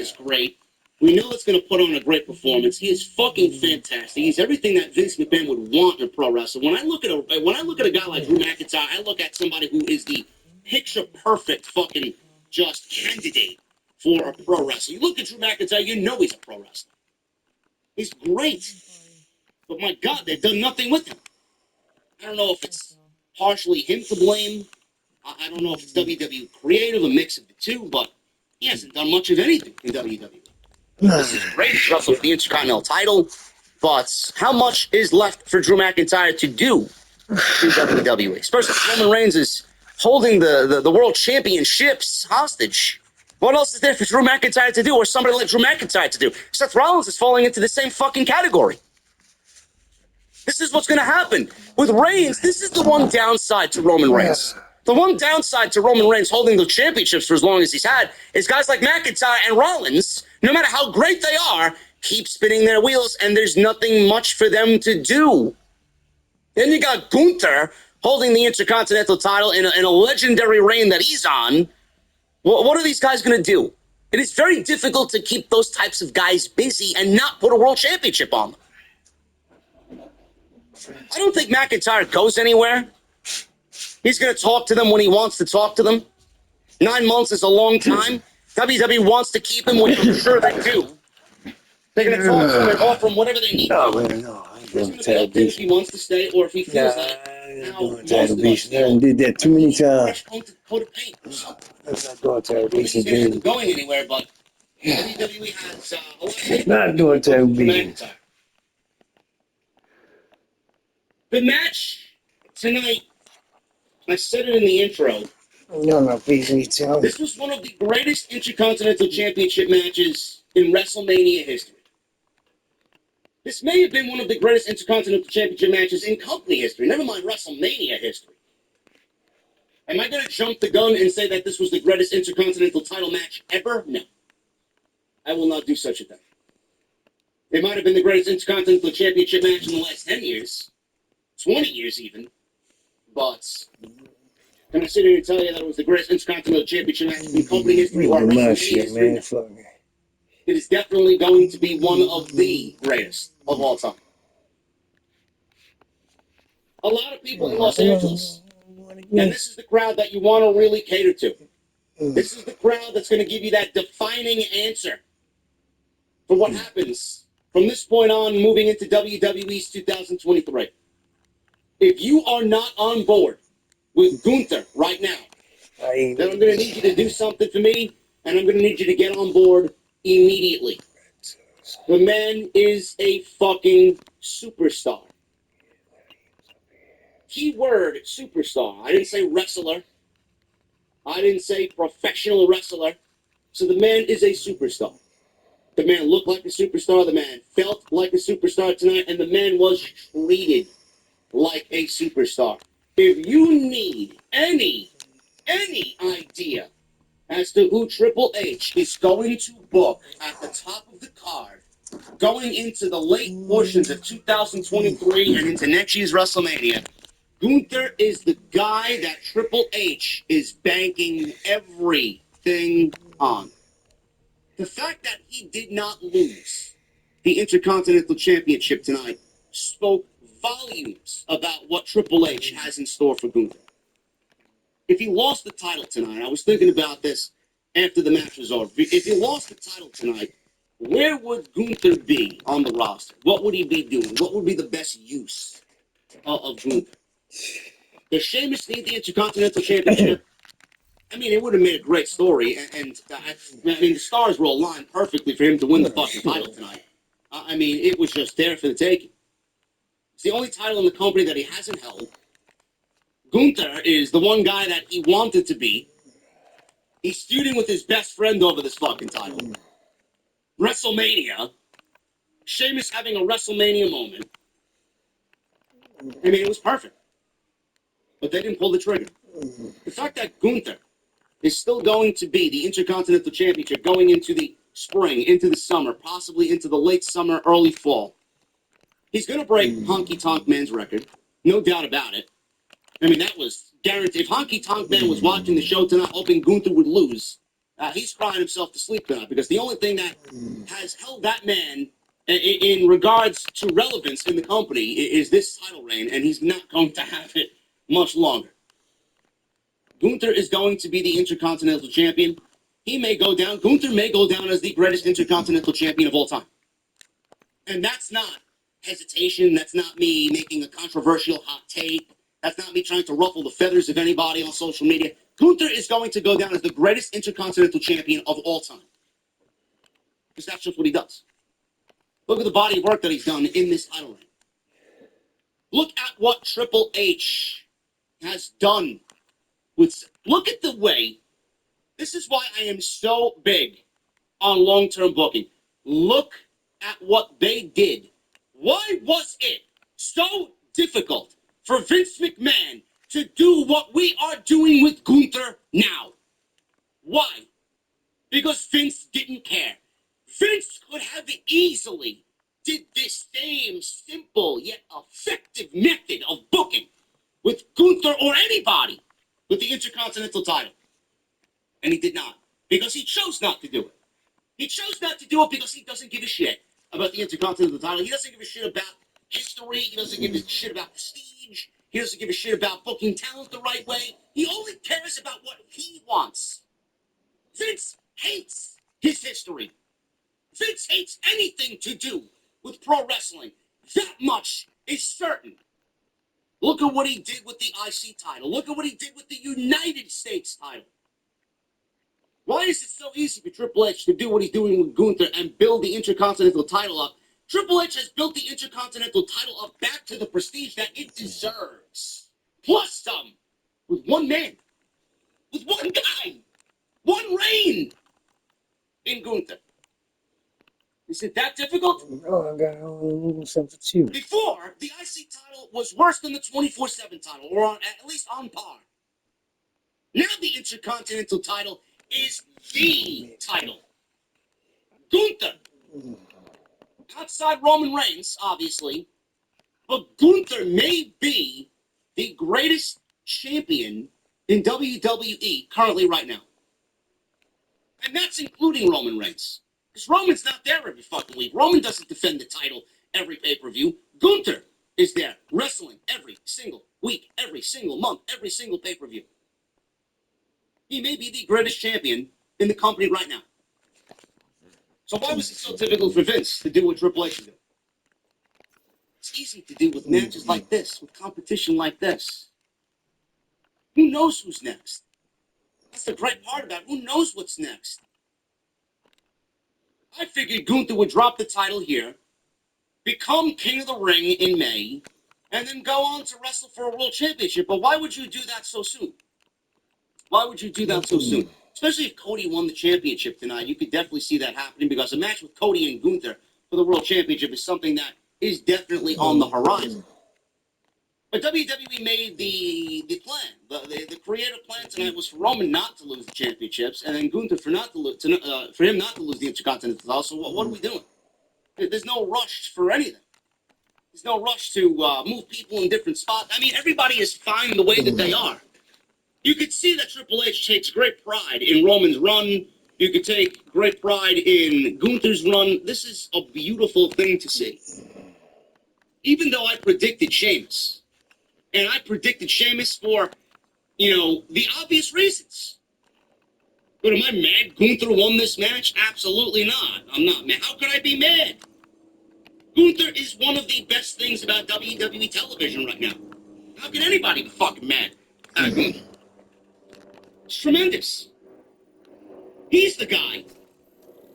is great. We know it's going to put on a great performance. He is fucking fantastic. He's everything that Vince McMahon would want in a pro wrestler. When I look at a guy like Drew McIntyre, I look at somebody who is the picture perfect fucking just candidate for a pro wrestler. You look at Drew McIntyre, you know he's a pro wrestler. He's great. But my God, they've done nothing with him. I don't know if it's partially him to blame. I don't know if it's WWE creative, a mix of the two, but he hasn't done much of anything in WWE. This is great. He's wrestled for the Intercontinental title, but how much is left for Drew McIntyre to do in WWE? Especially Roman Reigns is holding the World Championships hostage. What else is there for Drew McIntyre to do, or somebody like Drew McIntyre to do? Seth Rollins is falling into the same fucking category. This is what's going to happen. With Reigns, this is the one downside to Roman Reigns. The one downside to Roman Reigns holding the championships for as long as he's had is guys like McIntyre and Rollins, no matter how great they are, keep spinning their wheels, and there's nothing much for them to do. Then you got Gunther holding the Intercontinental title in a legendary reign that he's on. What are these guys going to do? It is very difficult to keep those types of guys busy and not put a world championship on them. I don't think McIntyre goes anywhere. He's going to talk to them when he wants to talk to them. 9 months is a long time. WWE wants to keep him, which I'm sure they do. They're going to talk to him and offer him whatever they need. No, man, no. He's going to be up to if he wants to stay or if he feels like I did that too many times. Coat of paint or something. I'm not going to I don't think he's isn't going anywhere, but WWE has a lot of not doing television. The match tonight, I said it in the intro. No, please, me tell. This was one of the greatest Intercontinental Championship matches in WrestleMania history. This may have been one of the greatest Intercontinental Championship matches in company history, never mind WrestleMania history. Am I going to jump the gun and say that this was the greatest Intercontinental title match ever? No. I will not do such a thing. It might have been the greatest Intercontinental Championship match in the last 10 years. 20 years even, but can I sit here and tell you that it was the greatest Intercontinental Championship match in company history or WrestleMania history? It is definitely going to be one of the greatest of all time. A lot of people in Los Angeles, and this is the crowd that you want to really cater to. This is the crowd that's going to give you that defining answer for what happens from this point on moving into WWE's 2023. If you are not on board with Gunther right now, then I'm going to need you to do something for me, and I'm going to need you to get on board immediately. The man is a fucking superstar. Keyword superstar. I didn't say wrestler. I didn't say professional wrestler. So the man is a superstar. The man looked like a superstar. The man felt like a superstar tonight, and the man was treated like a superstar. If you need any idea as to who Triple H is going to book at the top of the card going into the late portions of 2023 and into next year's WrestleMania, Gunther is the guy that Triple H is banking everything on. The fact that he did not lose the Intercontinental Championship tonight spoke volumes about what Triple H has in store for Gunther. If he lost the title tonight, I was thinking about this after the match was over. If he lost the title tonight, where would Gunther be on the roster? What would he be doing? What would be the best use of Gunther? Does Sheamus need the Intercontinental Championship? I mean, it would have made a great story, and I mean, the stars were aligned perfectly for him to win the fucking title tonight. I mean, it was just there for the taking. It's the only title in the company that he hasn't held. Gunther is the one guy that he wanted to be. He's feuding with his best friend over this fucking title. WrestleMania. Sheamus having a WrestleMania moment. I mean, it was perfect. But they didn't pull the trigger. The fact that Gunther is still going to be the Intercontinental Championship going into the spring, into the summer, possibly into the late summer, early fall. He's going to break Honky Tonk Man's record. No doubt about it. I mean, that was guaranteed. If Honky Tonk Man was watching the show tonight hoping Gunther would lose, He's crying himself to sleep tonight because the only thing that has held that man in regards to relevance in the company is this title reign, and he's not going to have it much longer. Gunther is going to be the Intercontinental Champion. He may go down. Gunther may go down as the greatest Intercontinental Champion of all time. And that's not hesitation. That's not me making a controversial hot take. That's not me trying to ruffle the feathers of anybody on social media. Gunther is going to go down as the greatest Intercontinental Champion of all time. Because that's just what he does. Look at the body of work that he's done in this title reign. Look at what Triple H has done. Look at the way. This is why I am so big on long-term booking. Look at what they did. Why was it so difficult for Vince McMahon to do what we are doing with Gunther now? Why? Because Vince didn't care. Vince could have easily did this same simple yet effective method of booking with Gunther or anybody with the Intercontinental title. And he did not. Because he chose not to do it. He chose not to do it because he doesn't give a shit about the Intercontinental title. He doesn't give a shit about history. He doesn't give a shit about prestige. He doesn't give a shit about booking talent the right way. He only cares about what he wants. Vince hates his history. Vince hates anything to do with pro wrestling. That much is certain. Look at what he did with the IC title. Look at what he did with the United States title. Why is it so easy for Triple H to do what he's doing with Gunther and build the Intercontinental title up? Triple H has built the Intercontinental title up back to the prestige that it deserves. Plus some. With one man. With one guy. One reign. In Gunther. Is it that difficult? Oh, I got a little something too. Before, the IC title was worse than the 24/7 title, or at least on par. Now the Intercontinental title is the title. Gunther. Outside Roman Reigns, obviously, but Gunther may be the greatest champion in WWE currently right now. And that's including Roman Reigns. Because Roman's not there every fucking week. Roman doesn't defend the title every pay-per-view. Gunther is there wrestling every single week, every single month, every single pay-per-view. He may be the greatest champion in the company right now. So why was it so difficult for Vince to do what Triple H did? It's easy to do with matches like this, with competition like this. Who knows who's next? That's the great part about it. Who knows what's next? I figured Gunther would drop the title here, become King of the Ring in May, and then go on to wrestle for a world championship. But why would you do that so soon? Why would you do that so soon? Especially if Cody won the championship tonight. You could definitely see that happening because a match with Cody and Gunther for the world championship is something that is definitely on the horizon. But WWE made the plan. The creative plan tonight was for Roman not to lose the championships, and then Gunther for him not to lose the Intercontinental title. So what are we doing? There's no rush for anything. There's no rush to move people in different spots. I mean, everybody is fine the way that they are. You could see that Triple H takes great pride in Roman's run. You could take great pride in Gunther's run. This is a beautiful thing to see. Even though I predicted Sheamus. And I predicted Sheamus for, the obvious reasons. But am I mad Gunther won this match? Absolutely not. I'm not mad. How could I be mad? Gunther is one of the best things about WWE television right now. How can anybody be fucking mad at Gunther? It's tremendous. He's the guy.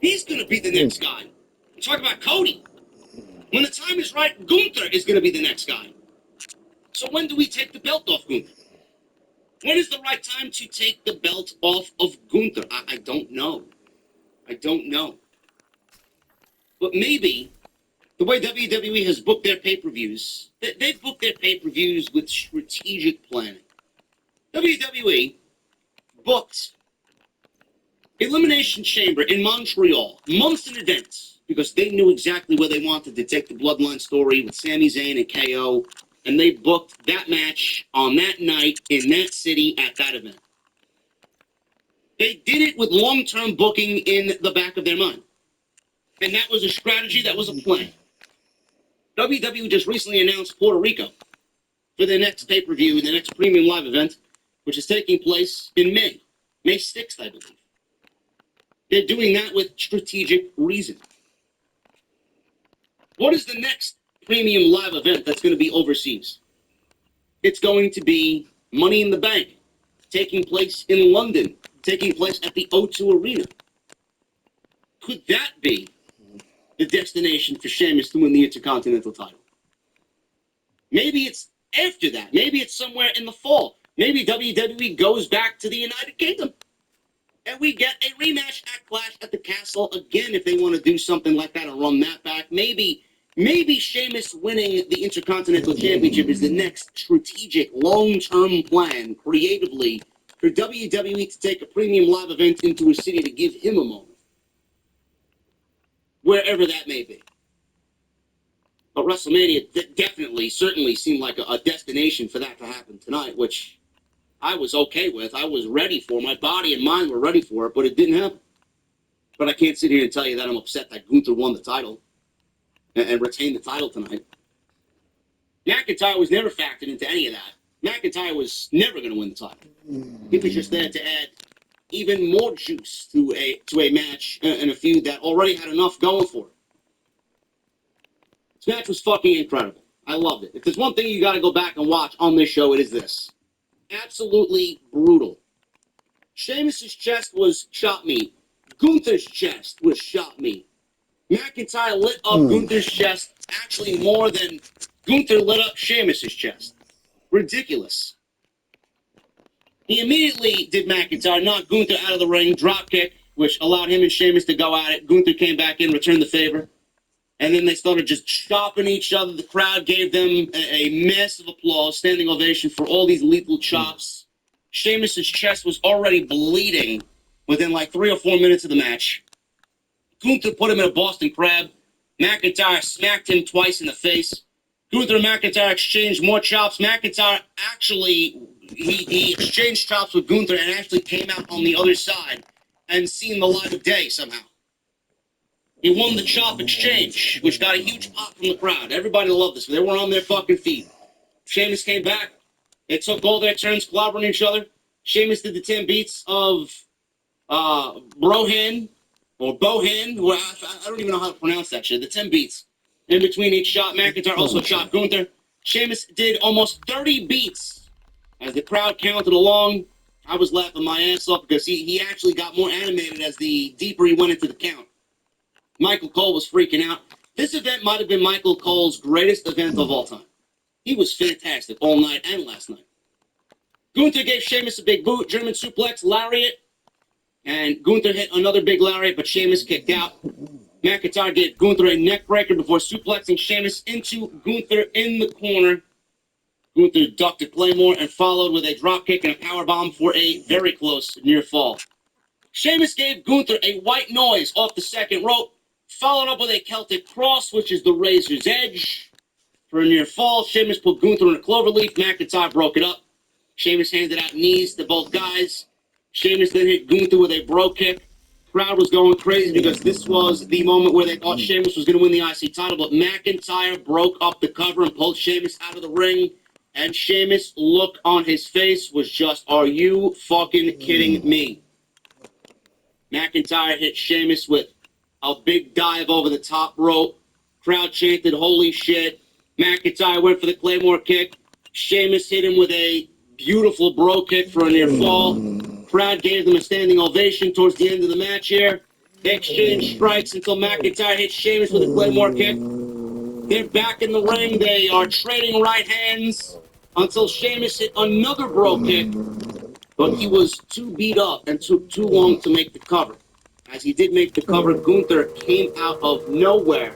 He's going to be the next guy. Talk about Cody. When the time is right, Gunther is going to be the next guy. So when do we take the belt off Gunther? When is the right time to take the belt off of Gunther? I don't know. I don't know. But maybe the way WWE has booked their pay-per-views, they've booked their pay-per-views with strategic planning. WWE booked Elimination Chamber in Montreal months in advance because they knew exactly where they wanted to take the Bloodline story with Sami Zayn and KO, and they booked that match on that night in that city at that event. They did it with long-term booking in the back of their mind. And that was a strategy, that was a plan. WWE just recently announced Puerto Rico for their next pay-per-view, the next premium live event, which is taking place in May. May 6th, I believe. They're doing that with strategic reason. What is the next premium live event that's going to be overseas? It's going to be Money in the Bank, taking place in London, taking place at the O2 Arena. Could that be the destination for Sheamus to win the Intercontinental title? Maybe it's after that. Maybe it's somewhere in the fall. Maybe WWE goes back to the United Kingdom. And we get a rematch at Clash at the Castle again if they want to do something like that and run that back. Maybe Sheamus winning the Intercontinental Championship is the next strategic, long-term plan, creatively, for WWE to take a premium live event into a city to give him a moment. Wherever that may be. But WrestleMania definitely, certainly seemed like a destination for that to happen tonight, which I was okay with. I was ready for. My body and mind were ready for it, but it didn't happen. But I can't sit here and tell you that I'm upset that Gunther won the title and retained the title tonight. McIntyre was never factored into any of that. McIntyre was never going to win the title. He was just there to add even more juice to a match and a feud that already had enough going for it. This match was fucking incredible. I loved it. If there's one thing you got to go back and watch on this show, it is this. Absolutely brutal. Sheamus' chest was shot meat. Gunther's chest was shot meat. McIntyre lit up Gunther's chest actually more than Gunther lit up Sheamus' chest. Ridiculous. He immediately did McIntyre, knocked Gunther out of the ring, drop kick, which allowed him and Sheamus to go at it. Gunther came back in, returned the favor. And then they started just chopping each other. The crowd gave them a massive applause, standing ovation for all these lethal chops. Sheamus' chest was already bleeding within like 3 or 4 minutes of the match. Gunther put him in a Boston Crab. McIntyre smacked him twice in the face. Gunther and McIntyre exchanged more chops. McIntyre actually, he exchanged chops with Gunther and actually came out on the other side and seen the light of day somehow. He won the chop exchange, which got a huge pop from the crowd. Everybody loved this. They were on their fucking feet. Sheamus came back. They took all their turns clobbering each other. Sheamus did the 10 beats of Brohan, or Bohan. I don't even know how to pronounce that shit. The 10 beats. In between each shot, McIntyre also chopped Gunther. Sheamus did almost 30 beats. As the crowd counted along, I was laughing my ass off because he actually got more animated as the deeper he went into the count. Michael Cole was freaking out. This event might have been Michael Cole's greatest event of all time. He was fantastic all night and last night. Gunther gave Sheamus a big boot, German suplex, lariat, and Gunther hit another big lariat, but Sheamus kicked out. McIntyre gave Gunther a neck breaker before suplexing Sheamus into Gunther in the corner. Gunther ducked a Claymore and followed with a dropkick and a powerbomb for a very close near fall. Sheamus gave Gunther a white noise off the second rope, followed up with a Celtic cross, which is the razor's edge. For a near fall, Sheamus put Gunther in a cloverleaf. McIntyre broke it up. Sheamus handed out knees to both guys. Sheamus then hit Gunther with a bro kick. Crowd was going crazy because this was the moment where they thought Sheamus was going to win the IC title, but McIntyre broke up the cover and pulled Sheamus out of the ring. And Sheamus' look on his face was just, are you fucking kidding me? McIntyre hit Sheamus with a big dive over the top rope. Crowd chanted, holy shit. McIntyre went for the Claymore kick. Sheamus hit him with a beautiful bro kick for a near fall. Crowd gave them a standing ovation towards the end of the match here. They exchanged strikes until McIntyre hit Sheamus with a Claymore kick. They're back in the ring. They are trading right hands until Sheamus hit another bro kick. But he was too beat up and took too long to make the cover. As he did make the cover, Gunther came out of nowhere,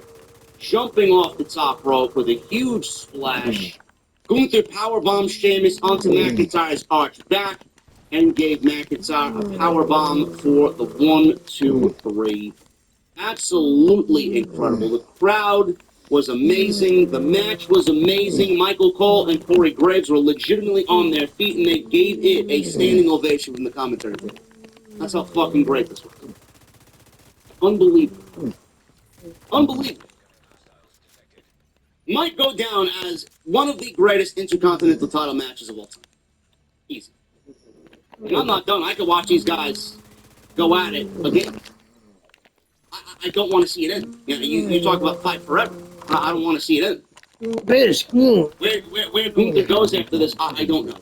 jumping off the top rope with a huge splash. Gunther powerbombed Sheamus onto McIntyre's arched back and gave McIntyre a powerbomb for the 1, 2, 3. Absolutely incredible. The crowd was amazing. The match was amazing. Michael Cole and Corey Graves were legitimately on their feet, and they gave it a standing ovation from the commentary table. That's how fucking great this was. Unbelievable. Unbelievable. Might go down as one of the greatest intercontinental title matches of all time. Easy. And I'm not done. I could watch these guys go at it again. I don't want to see it end. You talk about fight forever. I don't want to see it end. Where Gunther goes after this, I don't know.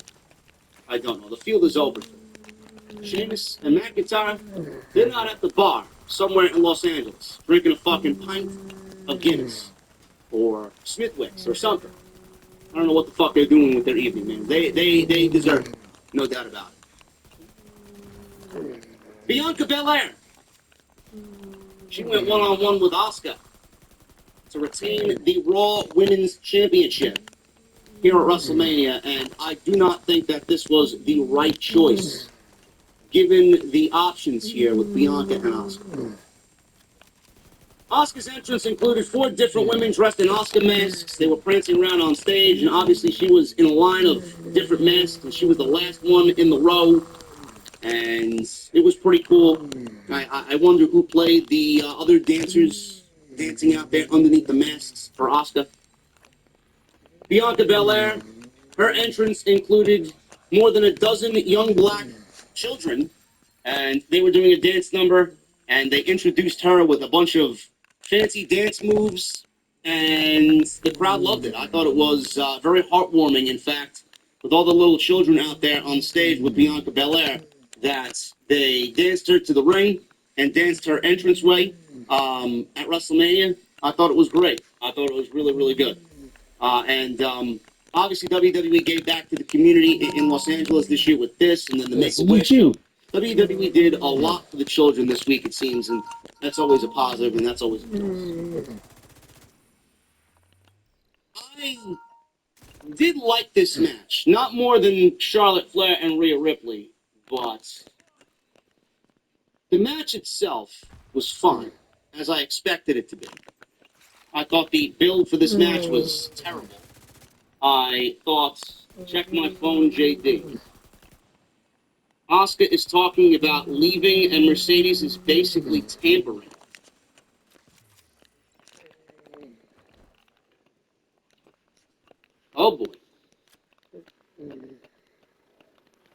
I don't know. The field is open. Sheamus and McIntyre, they're not at the bar somewhere in Los Angeles drinking a fucking pint of Guinness or Smithwick's or something. I don't know what the fuck they're doing with their evening, man. They deserve it. No doubt about it. Bianca Belair. She went one-on-one with Asuka to retain the Raw Women's Championship here at WrestleMania, and I do not think that this was the right choice, given the options here with Bianca and Asuka. Asuka's entrance included 4 different women dressed in Asuka masks. They were prancing around on stage, and obviously she was in a line of different masks, and she was the last one in the row, and it was pretty cool. I wonder who played the other dancers dancing out there underneath the masks for Asuka. Bianca Belair, her entrance included more than a dozen young black children, and they were doing a dance number, and they introduced her with a bunch of fancy dance moves, and the crowd loved it. I thought it was very heartwarming, in fact, with all the little children out there on stage with Bianca Belair, that they danced her to the ring and danced her entranceway at WrestleMania. I thought it was great. I thought it was really, really good. And obviously, WWE gave back to the community in Los Angeles this year with this, and then the Make-A-Wish. WWE did a lot for the children this week, it seems, and that's always a positive, and that's always a plus. I did like this match, not more than Charlotte Flair and Rhea Ripley, but the match itself was fine, as I expected it to be. I thought the build for this match was terrible. I thought, check my phone, JD. Asuka is talking about leaving, and Mercedes is basically tampering. Oh boy.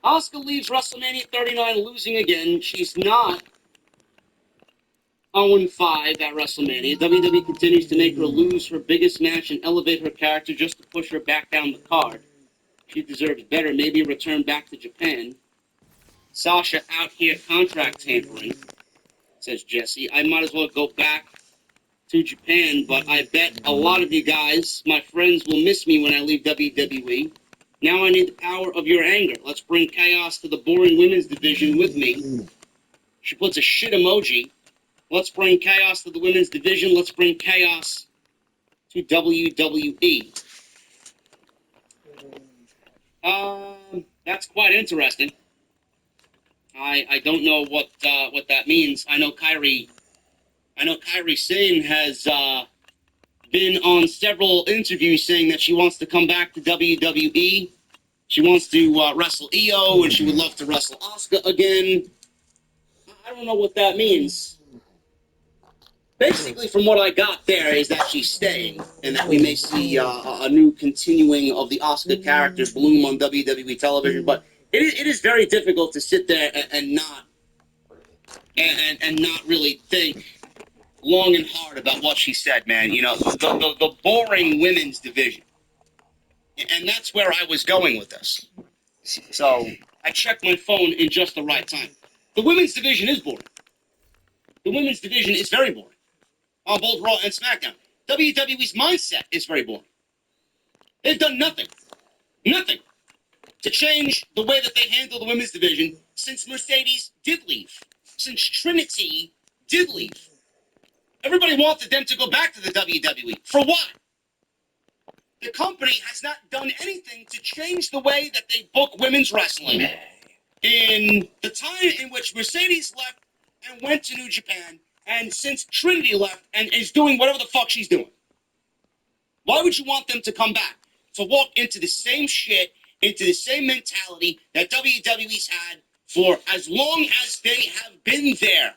Asuka leaves WrestleMania 39 losing again. She's not 0-5 at WrestleMania. WWE continues to make her lose her biggest match and elevate her character just to push her back down the card. She deserves better. Maybe return back to Japan. Sasha out here contract tampering, says Jesse. I might as well go back to Japan, but I bet a lot of you guys, my friends, will miss me when I leave WWE. Now I need the power of your anger. Let's bring chaos to the boring women's division with me. She puts a shit emoji. Let's bring chaos to the women's division. Let's bring chaos to WWE. That's quite interesting. I don't know what that means. I know Kairi Sane has been on several interviews saying that she wants to come back to WWE. She wants to wrestle Io, and she would love to wrestle Asuka again. I don't know what that means. Basically, from what I got there, is that she's staying, and that we may see a new continuing of the Asuka character bloom on WWE television. But it is very difficult to sit there and not really think long and hard about what she said, man. You know, the boring women's division. And that's where I was going with this. So I checked my phone in just the right time. The women's division is boring. The women's division is very boring on both Raw and SmackDown. WWE's mindset is very boring. They've done nothing to change the way that they handle the women's division since Mercedes did leave, since Trinity did leave. Everybody wanted them to go back to the WWE. For what? The company has not done anything to change the way that they book women's wrestling. In the time in which Mercedes left and went to New Japan, and since Trinity left and is doing whatever the fuck she's doing. Why would you want them to come back? To walk into the same shit, into the same mentality that WWE's had for as long as they have been there.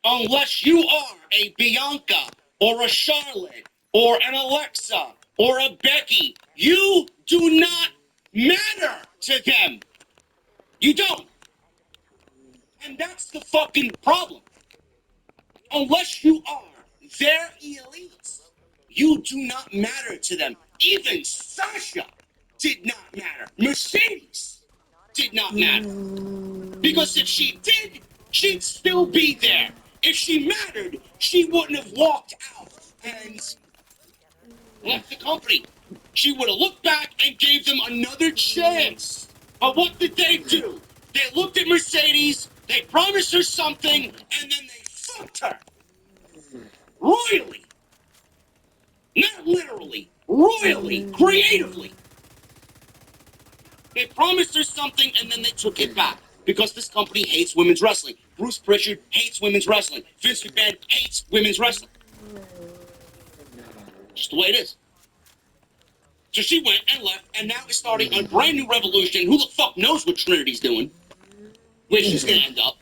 Unless you are a Bianca or a Charlotte or an Alexa or a Becky, you do not matter to them. You don't. And that's the fucking problem. Unless you are their elites, you do not matter to them. Even Sasha did not matter. Mercedes did not matter. Because if she did, she'd still be there. If she mattered, she wouldn't have walked out and left the company. She would have looked back and gave them another chance. But what did they do? They looked at Mercedes, they promised her something, and then they fucked her. Royally. Not literally. Royally. Creatively. They promised her something and then they took it back. Because this company hates women's wrestling. Bruce Pritchard hates women's wrestling. Vince McMahon hates women's wrestling. Just the way it is. So she went and left, and now is starting a brand new revolution. Who the fuck knows what Trinity's doing? Where she's gonna end up.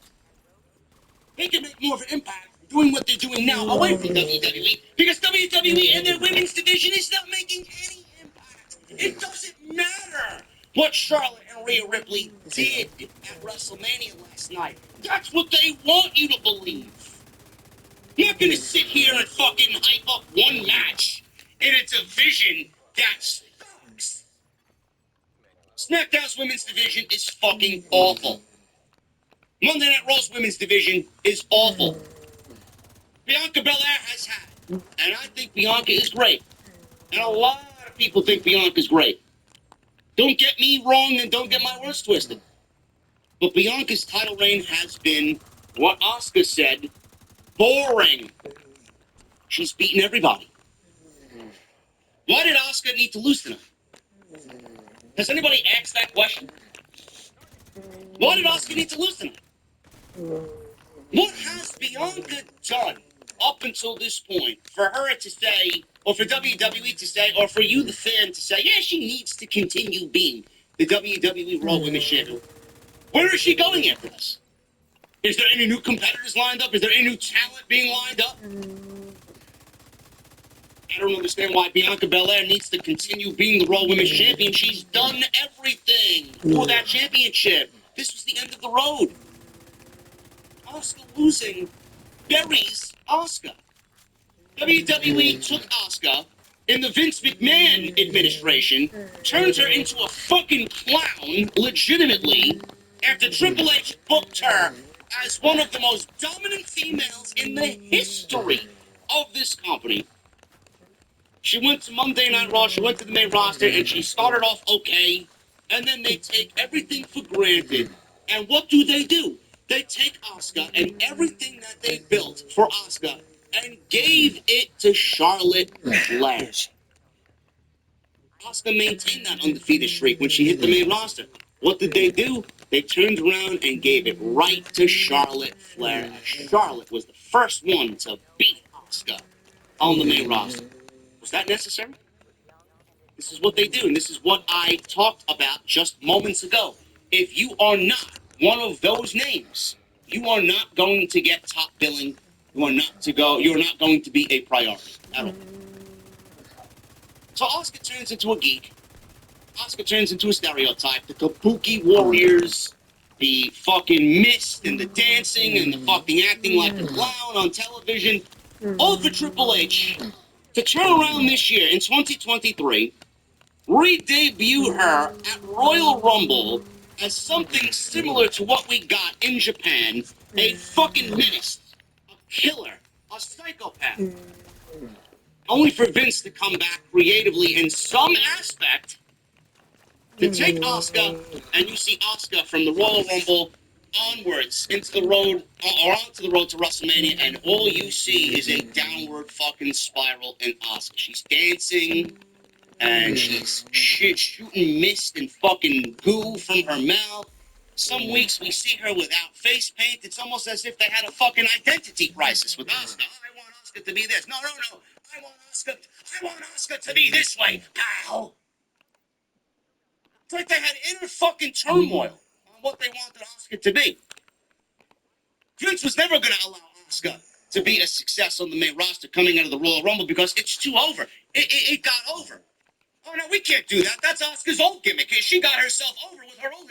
They can make more of an impact doing what they're doing now away from WWE. Because WWE and their women's division is not making any impact. It doesn't matter what Charlotte and Rhea Ripley did at WrestleMania last night. That's what they want you to believe. You're not gonna sit here and fucking hype up one match in a division that sucks. SmackDown's women's division is fucking awful. Monday Night Raw's women's division is awful. Bianca Belair has had, and I think Bianca is great. And a lot of people think Bianca's great. Don't get me wrong and don't get my words twisted. But Bianca's title reign has been, what Asuka said, boring. She's beaten everybody. Why did Asuka need to lose tonight? Has anybody asked that question? Why did Asuka need to lose tonight? What has Bianca done up until this point for her to say, or for WWE to say, or for you, the fan, to say, yeah, she needs to continue being the WWE Raw Women's Champion? Where is she going after this? Is there any new competitors lined up? Is there any new talent being lined up? I don't understand why Bianca Belair needs to continue being the Raw Women's Champion. She's done everything for that championship. This was the end of the road. Asuka losing buries Asuka. WWE took Asuka in the Vince McMahon administration, turned her into a fucking clown, legitimately, after Triple H booked her as one of the most dominant females in the history of this company. She went to Monday Night Raw, she went to the main roster, and she started off okay, and then they take everything for granted. And what do? They take Asuka and everything that they built for Asuka and gave it to Charlotte Flair. Asuka maintained that undefeated streak when she hit the main roster. What did they do? They turned around and gave it right to Charlotte Flair. Charlotte was the first one to beat Asuka on the main roster. Was that necessary? This is what they do, and this is what I talked about just moments ago. If you are not one of those names, you are not going to get top billing. You're not going to be a priority at all. So Asuka turns into a geek. Asuka turns into a stereotype. The Kabuki warriors, the fucking mist and the dancing and the fucking acting like a clown on television. All for Triple H to turn around this year in 2023, re-debut her at Royal Rumble as something similar to what we got in Japan, a fucking menace, a killer, a psychopath. Only for Vince to come back creatively in some aspect to take Asuka, and you see Asuka from the Royal Rumble onwards into the road, or onto the road to WrestleMania, and all you see is a downward fucking spiral in Asuka. She's dancing, and she's shooting mist and fucking goo from her mouth. Some weeks we see her without face paint. It's almost as if they had a fucking identity crisis with Asuka. I want Asuka to be this. No. I want Asuka to be this way, pal. It's like they had inner fucking turmoil on what they wanted Asuka to be. Vince was never going to allow Asuka to be a success on the main roster coming out of the Royal Rumble because it's too over. It got over. Oh, no, we can't do that. That's Asuka's old gimmick. She got herself over with her old...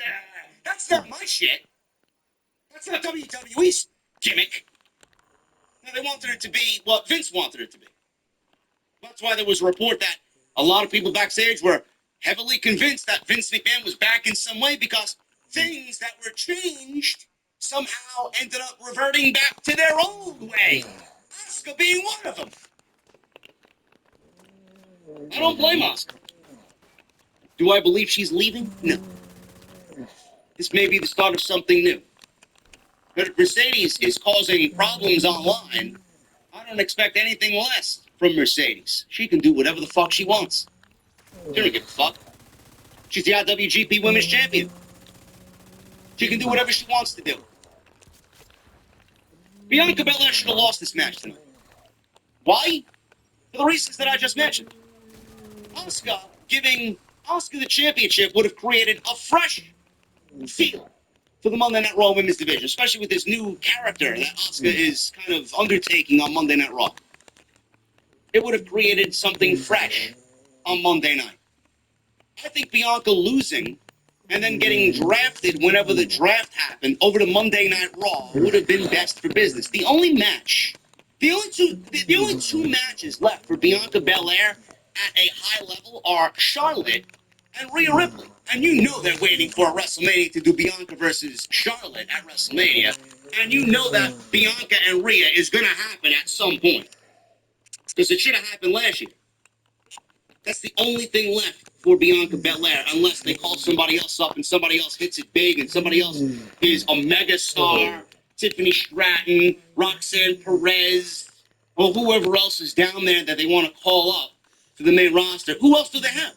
That's not my shit. That's not WWE's gimmick. No, they wanted it to be what Vince wanted it to be. That's why there was a report that a lot of people backstage were heavily convinced that Vince McMahon was back in some way because things that were changed somehow ended up reverting back to their old way. Asuka being one of them. I don't blame Asuka. Do I believe she's leaving? No. This may be the start of something new. But if Mercedes is causing problems online, I don't expect anything less from Mercedes. She can do whatever the fuck she wants. She don't give a fuck. She's the IWGP Women's Champion. She can do whatever she wants to do. Bianca Belair should have lost this match tonight. Why? For the reasons that I just mentioned. Asuka giving Asuka the championship would have created a fresh feel for the Monday Night Raw Women's Division, especially with this new character that Asuka is kind of undertaking on Monday Night Raw. It would have created something fresh on Monday night. I think Bianca losing and then getting drafted whenever the draft happened over to Monday Night Raw would have been best for business. The only two matches left for Bianca Belair at a high level are Charlotte and Rhea Ripley. And you know they're waiting for a WrestleMania to do Bianca versus Charlotte at WrestleMania. And you know that Bianca and Rhea is going to happen at some point. Because it should have happened last year. That's the only thing left for Bianca Belair, unless they call somebody else up and somebody else hits it big and somebody else is a mega star, Tiffany Stratton, Roxanne Perez, or whoever else is down there that they want to call up to the main roster. Who else do they have?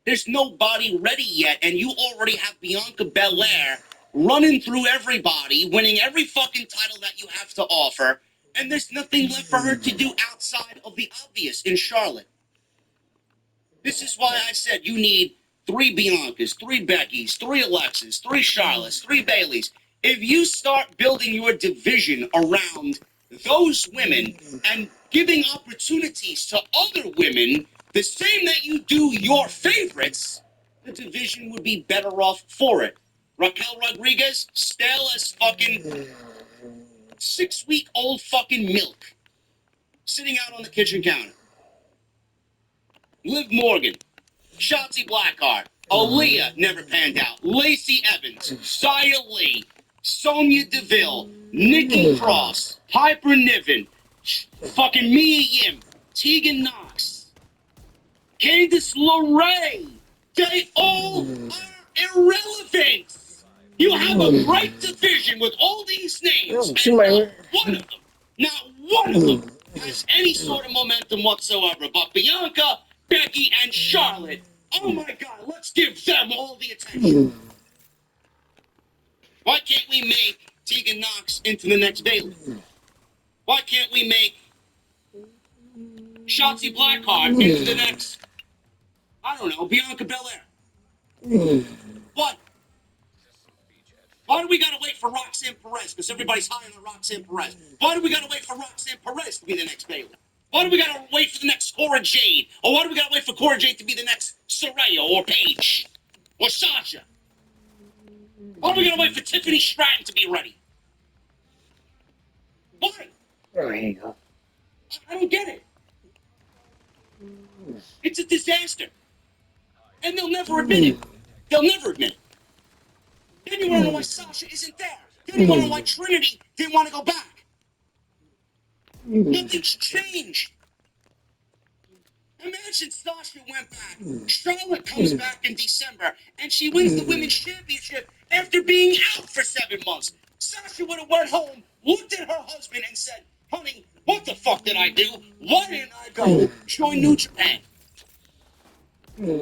There's nobody ready yet, and you already have Bianca Belair running through everybody, winning every fucking title that you have to offer, and there's nothing left for her to do outside of the obvious in Charlotte. This is why I said you need 3 Biancas, 3 Beckys, 3 Alexas, 3 Charlottes, 3 Baileys. If you start building your division around those women and giving opportunities to other women, the same that you do your favorites, the division would be better off for it. Raquel Rodriguez, stale as fucking 6-week-old fucking milk, sitting out on the kitchen counter. Liv Morgan, Shotzi Blackheart, Aaliyah never panned out, Lacey Evans, Xia Li, Sonya Deville, Nikki Cross, Piper Niven, fucking Mia Yim, Tegan Knox, Candice LeRae. They all are irrelevant. You have a great division with all these names, and not one of them has any sort of momentum whatsoever. But Bianca, Becky, and Charlotte, oh my God, let's give them all the attention. Why can't we make Tegan Knox into the next Bayley? Why can't we make Shotzi Blackheart into the next, I don't know, Bianca Belair? What? Why do we gotta wait for Roxanne Perez? Because everybody's high on Roxanne Perez. Why do we gotta wait for Roxanne Perez to be the next Bayley? Why do we gotta wait for the next Cora Jade? Or why do we gotta wait for Cora Jade to be the next Saraya or Paige or Sasha? Why do we gotta wait for Tiffany Stratton to be ready? Why? There you go. I don't get it. It's a disaster. And they'll never admit it. They'll never admit it. Then you want to know why Sasha isn't there. Then you want to know why Trinity didn't want to go back. Nothing's changed. Imagine Sasha went back. Charlotte comes back in December, and she wins the Women's Championship after being out for 7 months. Sasha would have went home, looked at her husband, and said, honey, what the fuck did I do? Why didn't I go join New Japan?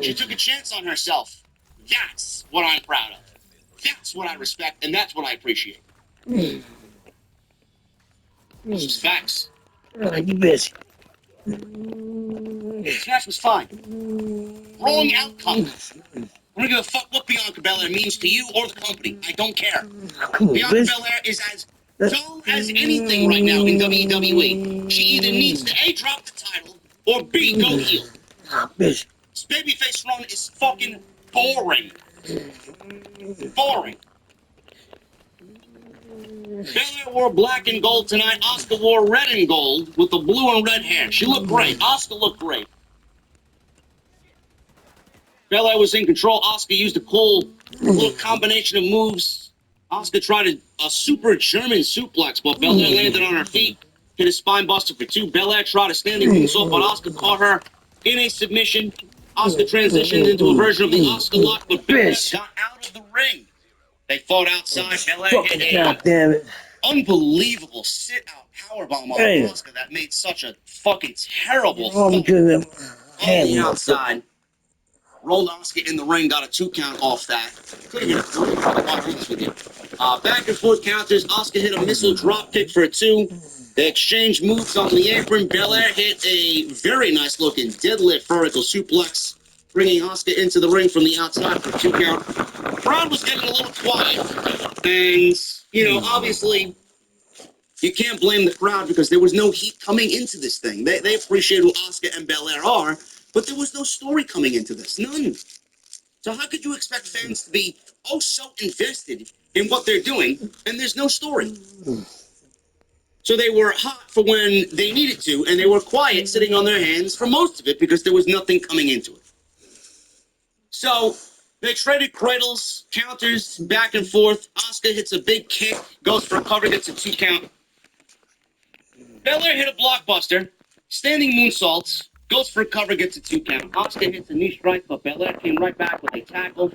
She took a chance on herself. That's what I'm proud of. That's what I respect, and that's what I appreciate. It's just facts. You busy. This match was fine. Wrong outcome. I don't give a fuck what Bianca Belair means to you or the company. I don't care. Come on, Bianca bitch. Belair is as dull as anything right now in WWE. She either needs to A, drop the title, or B, go heel. Bitch. This babyface run is fucking boring. Boring. Belair wore black and gold tonight. Asuka wore red and gold with the blue and red hair. She looked great. Asuka looked great. Belair was in control. Asuka used a cool little combination of moves. Asuka tried a super German suplex, but Belair landed on her feet, hit a spine buster for 2. Belair tried a standing moonsault, but Asuka caught her in a submission. Asuka transitioned into a version of the Asuka lock, but Belair got out of the ring. They fought outside. Belair hit a Goddamn it. unbelievable sit-out powerbomb on Asuka that made such a fucking terrible thump on the outside. Rolled Asuka in the ring, got a 2 count off that. Could have been a 3, to be honest with you. Back and forth counters. Asuka hit a missile drop kick for a 2. They exchanged moves on the apron. Belair hit a very nice looking deadlift vertical suplex, bringing Asuka into the ring from the outside for a 2 count. Crowd was getting a little quiet. And, you know, obviously, you can't blame the crowd because there was no heat coming into this thing. They appreciate who Asuka and Belair are, but there was no story coming into this. None. So how could you expect fans to be so invested in what they're doing and there's no story? So they were hot for when they needed to, and they were quiet sitting on their hands for most of it because there was nothing coming into it. So they traded cradles, counters, back and forth. Asuka hits a big kick, goes for a cover, gets a 2 count. Belair hit a blockbuster, standing moonsaults, goes for a cover, gets a 2 count. Asuka hits a knee strike, but Belair came right back with a tackle.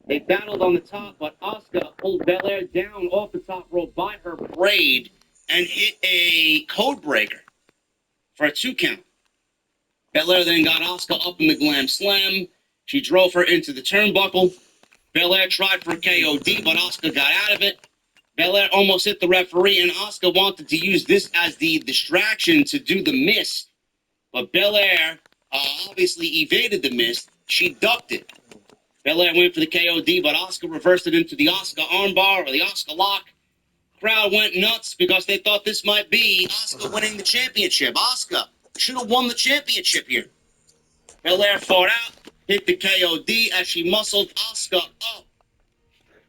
They battled on the top, but Asuka pulled Belair down off the top rope by her braid and hit a code breaker for a 2 count. Belair then got Asuka up in the glam slam. She drove her into the turnbuckle. Belair tried for a KOD, but Asuka got out of it. Belair almost hit the referee, and Asuka wanted to use this as the distraction to do the miss. But Belair obviously evaded the miss. She ducked it. Belair went for the KOD, but Asuka reversed it into the Asuka armbar or the Asuka lock. Crowd went nuts because they thought this might be Asuka winning the championship. Asuka should have won the championship here. Belair fought out, hit the KOD as she muscled Asuka up.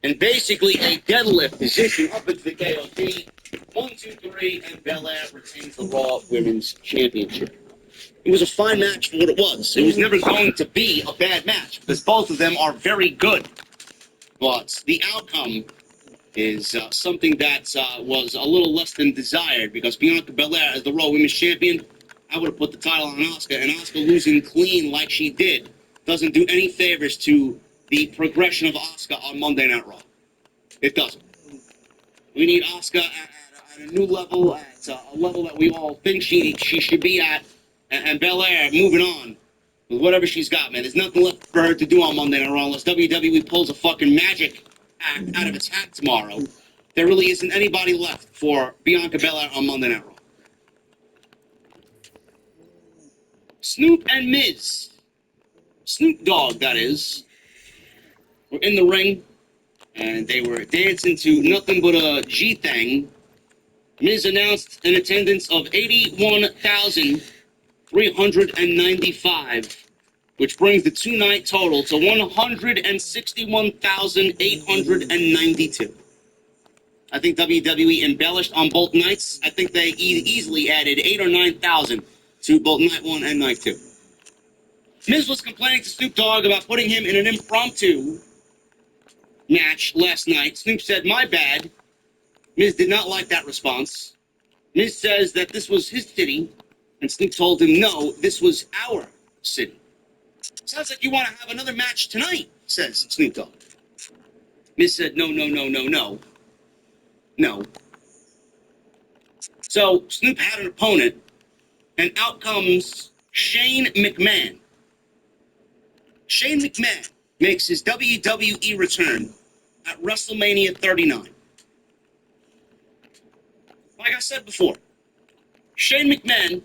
And basically a deadlift position up into the KOD. 1, 2, 3, and Belair retains the Raw Women's Championship. It was a fine match for what it was. It was never going to be a bad match because both of them are very good. But the outcome is something that was a little less than desired because Bianca Belair as the Raw Women's Champion, I would have put the title on Asuka, and Asuka losing clean like she did doesn't do any favors to the progression of Asuka on Monday Night Raw. It doesn't. We need Asuka at a new level, at a level that we all think she should be at, and Belair moving on with whatever she's got, man. There's nothing left for her to do on Monday Night Raw unless WWE pulls a fucking magic act out of its hat tomorrow. There really isn't anybody left for Bianca Belair on Monday Night Raw. Snoop and Miz, Snoop Dogg, that is, were in the ring, and they were dancing to nothing but a G-thang. Miz announced an attendance of 81,395, which brings the 2-night total to 161,892. I think WWE embellished on both nights. I think they easily added 8,000 or 9,000 to both night 1 and night 2. Miz was complaining to Snoop Dogg about putting him in an impromptu match last night. Snoop said, "My bad." Miz did not like that response. Miz says that this was his city, and Snoop told him, "No, this was our city." "Sounds like you want to have another match tonight," says Snoop Dogg. Miz said, "No, no, no, no, no. No." So Snoop had an opponent, and out comes Shane McMahon. Shane McMahon makes his WWE return at WrestleMania 39. Like I said before, Shane McMahon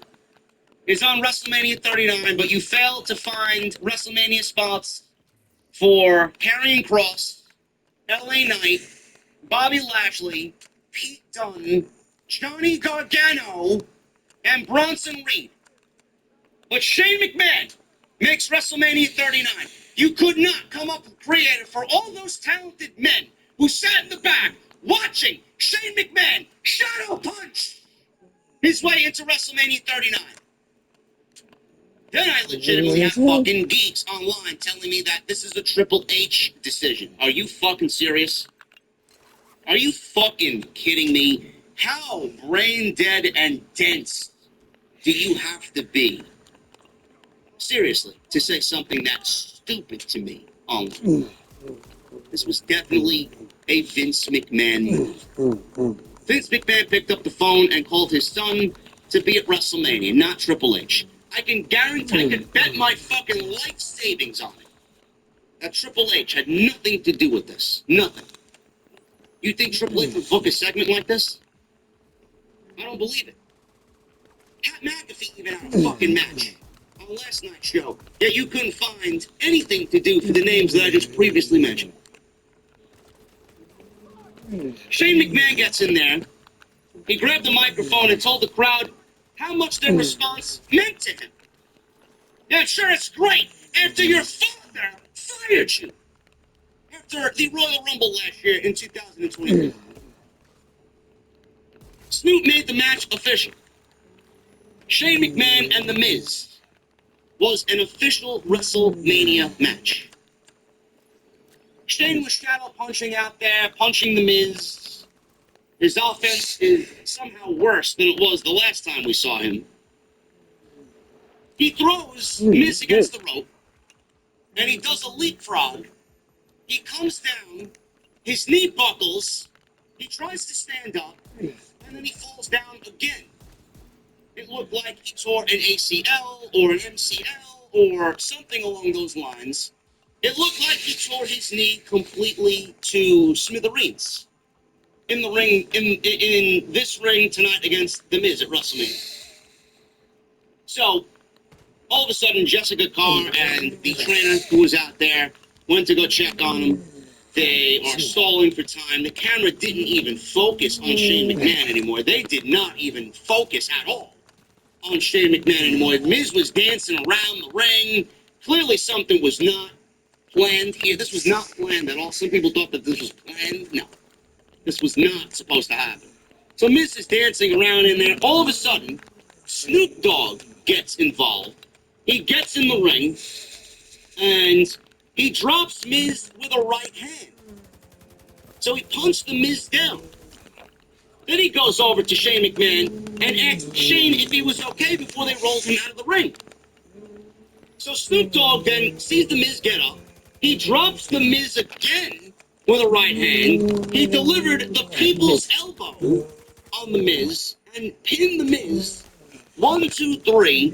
is on WrestleMania 39, but you fail to find WrestleMania spots for Karrion Kross, LA Knight, Bobby Lashley, Pete Dunne, Johnny Gargano, and Bronson Reed. But Shane McMahon makes WrestleMania 39. You could not come up with creative for all those talented men who sat in the back watching Shane McMahon shadow punch his way into WrestleMania 39. Then I legitimately have fucking geeks online telling me that this is a Triple H decision. Are you fucking serious? Are you fucking kidding me? How brain dead and dense do you have to be? Seriously, to say something that stupid to me online. This was definitely a Vince McMahon move. Vince McMahon picked up the phone and called his son to be at WrestleMania, not Triple H. I can guarantee, I can bet my fucking life savings on it, that Triple H had nothing to do with this. Nothing. You think Triple H would book a segment like this? I don't believe it. Pat McAfee even had a fucking match on last night's show, yet you couldn't find anything to do for the names that I just previously mentioned. Shane McMahon gets in there. He grabbed the microphone and told the crowd how much their response meant to him. Yeah, sure, it's great. After your father fired you. After the Royal Rumble last year in 2022. Snoop made the match official. Shane McMahon and The Miz was an official WrestleMania match. Shane was shadow punching out there, punching The Miz. His offense is somehow worse than it was the last time we saw him. He throws Miz against the rope, and he does a leapfrog. He comes down, his knee buckles, he tries to stand up, and then he falls down again. It looked like he tore an ACL or an MCL or something along those lines. It looked like he tore his knee completely to smithereens in the ring, in this ring tonight against The Miz at WrestleMania. So, all of a sudden, Jessica Carr and the trainer who was out there went to go check on him. They are stalling for time. The camera didn't even focus on Shane McMahon anymore. They did not even focus at all on Shane McMahon anymore. Miz was dancing around the ring. Clearly something was not planned here. This was not planned at all. Some people thought that this was planned. No. This was not supposed to happen. So Miz is dancing around in there. All of a sudden, Snoop Dogg gets involved. He gets in the ring, and he drops Miz with a right hand. So he punched the Miz down. Then he goes over to Shane McMahon and asked Shane if he was okay before they rolled him out of the ring. So Snoop Dogg then sees the Miz get up. He drops the Miz again with a right hand. He delivered the people's elbow on the Miz and pinned the Miz 1, 2, 3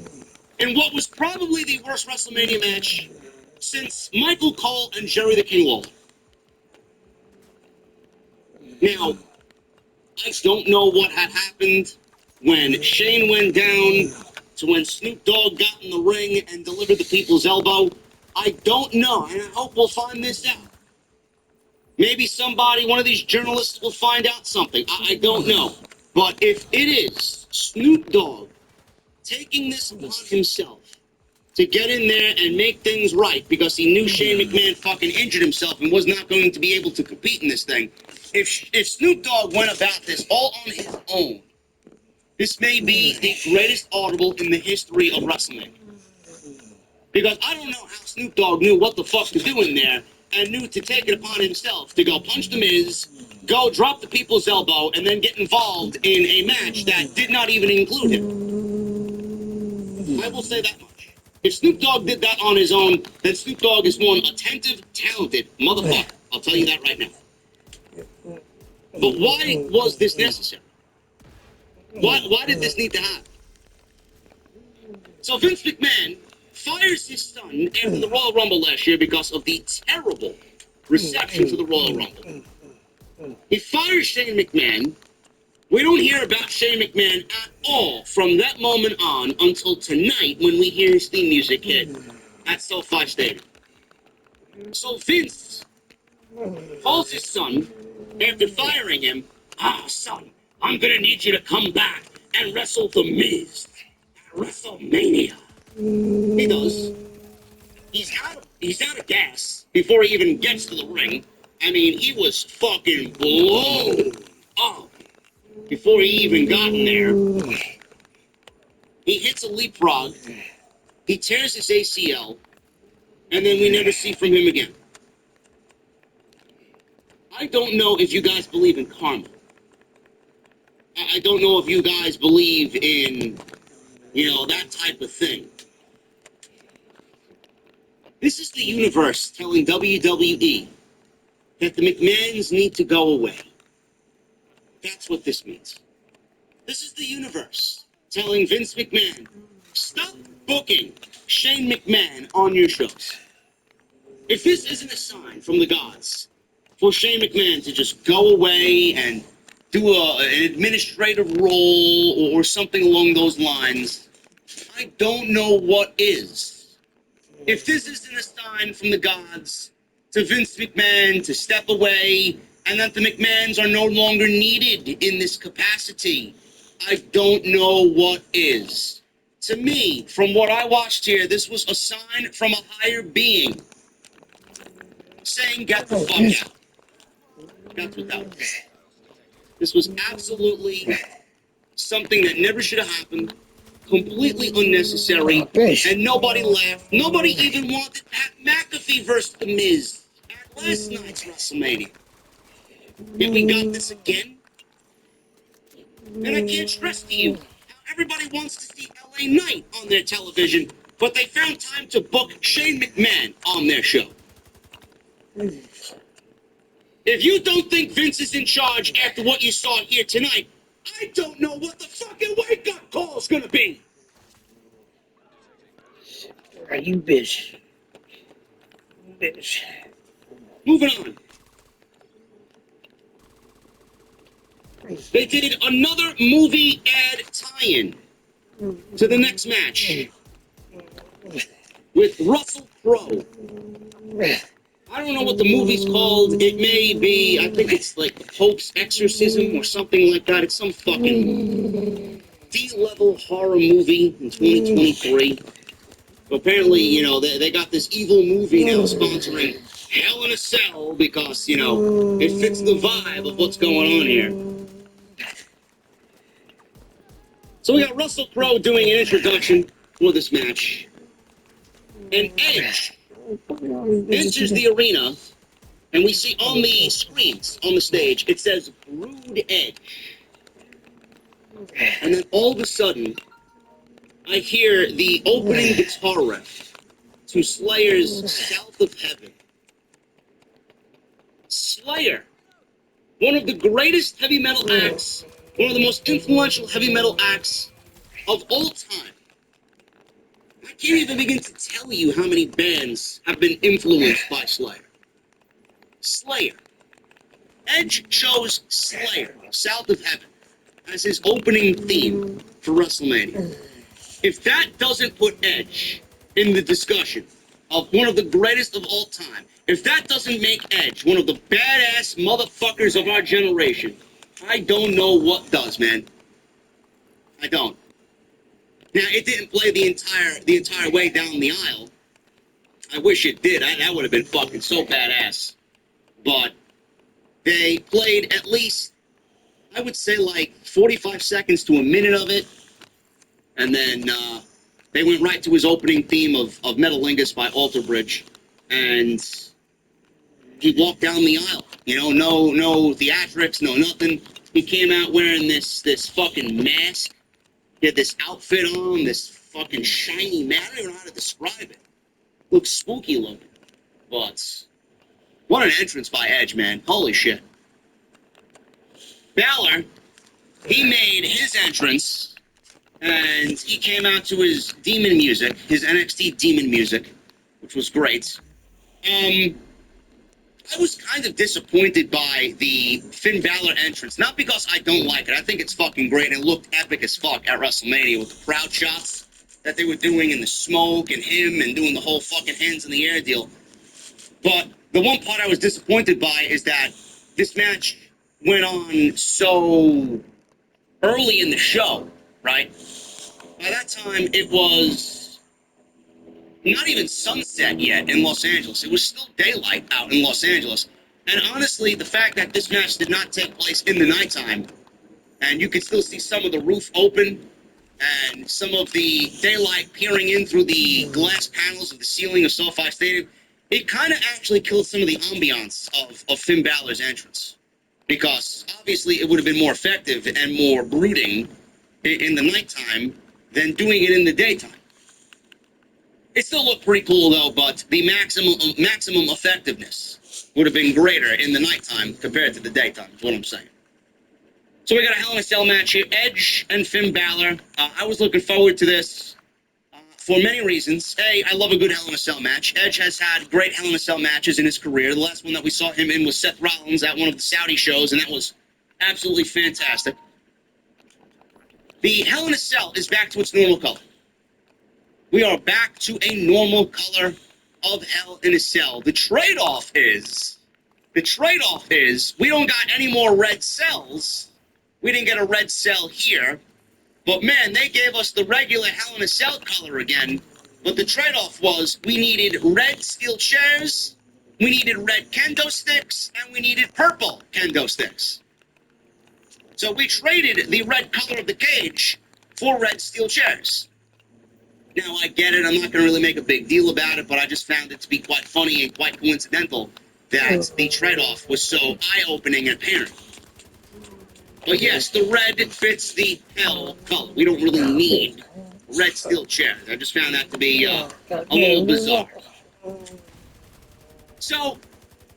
in what was probably the worst WrestleMania match since Michael Cole and Jerry the King Lawler. Now, I don't know what had happened when Shane went down to when Snoop Dogg got in the ring and delivered the people's elbow. I don't know, and I hope we'll find this out. Maybe somebody, one of these journalists, will find out something. I don't know. But if it is Snoop Dogg taking this upon himself to get in there and make things right because he knew Shane McMahon fucking injured himself and was not going to be able to compete in this thing, if Snoop Dogg went about this all on his own, this may be the greatest audible in the history of wrestling. Because I don't know how Snoop Dogg knew what the fuck to do in there and knew to take it upon himself to go punch the Miz, go drop the people's elbow, and then get involved in a match that did not even include him. I will say that much. If Snoop Dogg did that on his own, then Snoop Dogg is one attentive, talented motherfucker. I'll tell you that right now. But why was this necessary? Why did this need to happen? So Vince McMahon fires his son after the Royal Rumble last year because of the terrible reception to the Royal Rumble. He fires Shane McMahon. We don't hear about Shane McMahon at all from that moment on until tonight when we hear his theme music hit at SoFi Stadium. So Vince calls his son after firing him. Son, I'm gonna need you to come back and wrestle The Miz at WrestleMania. He does. He's out of gas before he even gets to the ring. I mean, he was fucking blown up before he even got in there. He hits a leapfrog. He tears his ACL, and then we never see from him again. I don't know if you guys believe in karma. I don't know if you guys believe in, that type of thing. This is the universe telling WWE that the McMahons need to go away. That's what this means. This is the universe telling Vince McMahon, stop booking Shane McMahon on your shows. If this isn't a sign from the gods for Shane McMahon to just go away and do an administrative role or something along those lines, I don't know what is. If this isn't a sign from the gods to Vince McMahon to step away and that the McMahons are no longer needed in this capacity, I don't know what is. To me, from what I watched here, this was a sign from a higher being saying, get the fuck out. That's what that was. This was absolutely something that never should have happened, completely unnecessary, and nobody laughed. Nobody even wanted Pat McAfee versus The Miz at last night's WrestleMania. Yet we got this again. And I can't stress to you how everybody wants to see LA Knight on their television, but they found time to book Shane McMahon on their show. If you don't think Vince is in charge after what you saw here tonight, I don't know what the fucking wake-up call is gonna be. Are you bitch? Bitch. Moving on. They did another movie ad tie-in to the next match with Russell Crowe. I don't know what the movie's called. It may be, I think it's like Pope's Exorcism or something like that. It's some fucking D-level horror movie in 2023. So apparently, they got this evil movie now sponsoring Hell in a Cell because, it fits the vibe of what's going on here. So we got Russell Crowe doing an introduction for this match. And Edge enters the arena, and we see on the screens, on the stage, it says Rude Edge. And then all of a sudden, I hear the opening guitar riff to Slayer's South of Heaven. Slayer, one of the greatest heavy metal acts, one of the most influential heavy metal acts of all time. I can't even begin to tell you how many bands have been influenced by Slayer. Slayer. Edge chose Slayer, South of Heaven, as his opening theme for WrestleMania. If that doesn't put Edge in the discussion of one of the greatest of all time, if that doesn't make Edge one of the badass motherfuckers of our generation, I don't know what does, man. I don't. Now, it didn't play the entire way down the aisle. I wish it did. That would have been fucking so badass. But they played at least, I would say, like 45 seconds to a minute of it. And then they went right to his opening theme of Metalingus by Alter Bridge. And he walked down the aisle. No theatrics, no nothing. He came out wearing this fucking mask. He had this outfit on, this fucking shiny mask. I don't even know how to describe it. Looks spooky looking. But what an entrance by Edge, man. Holy shit. Balor, he made his entrance, and he came out to his demon music, his NXT demon music, which was great. I was kind of disappointed by the Finn Balor entrance. Not because I don't like it. I think it's fucking great, and it looked epic as fuck at WrestleMania with the crowd shots that they were doing and the smoke and him and doing the whole fucking hands in the air deal. But the one part I was disappointed by is that this match went on so early in the show, right? By that time, it was not even sunset yet in Los Angeles. It was still daylight out in Los Angeles. And honestly, the fact that this match did not take place in the nighttime, and you could still see some of the roof open and some of the daylight peering in through the glass panels of the ceiling of SoFi Stadium, it kind of actually killed some of the ambiance of Finn Balor's entrance. Because obviously it would have been more effective and more brooding in the nighttime than doing it in the daytime. It still looked pretty cool though, but the maximum effectiveness would have been greater in the nighttime compared to the daytime, is what I'm saying. So we got a Hell in a Cell match here, Edge and Finn Balor. I was looking forward to this for many reasons. A, I love a good Hell in a Cell match. Edge has had great Hell in a Cell matches in his career. The last one that we saw him in was Seth Rollins at one of the Saudi shows, and that was absolutely fantastic. The Hell in a Cell is back to its normal color. We are back to a normal color of Hell in a Cell. The trade-off is we don't got any more red cells. We didn't get a red cell here. But man, they gave us the regular Hell in a Cell color again. But the trade-off was we needed red steel chairs, we needed red kendo sticks, and we needed purple kendo sticks. So we traded the red color of the cage for red steel chairs. Now, I get it. I'm not going to really make a big deal about it, but I just found it to be quite funny and quite coincidental that the trade-off was so eye-opening and apparent. But yes, the red fits the hell color. We don't really need red steel chairs. I just found that to be a little bizarre. So,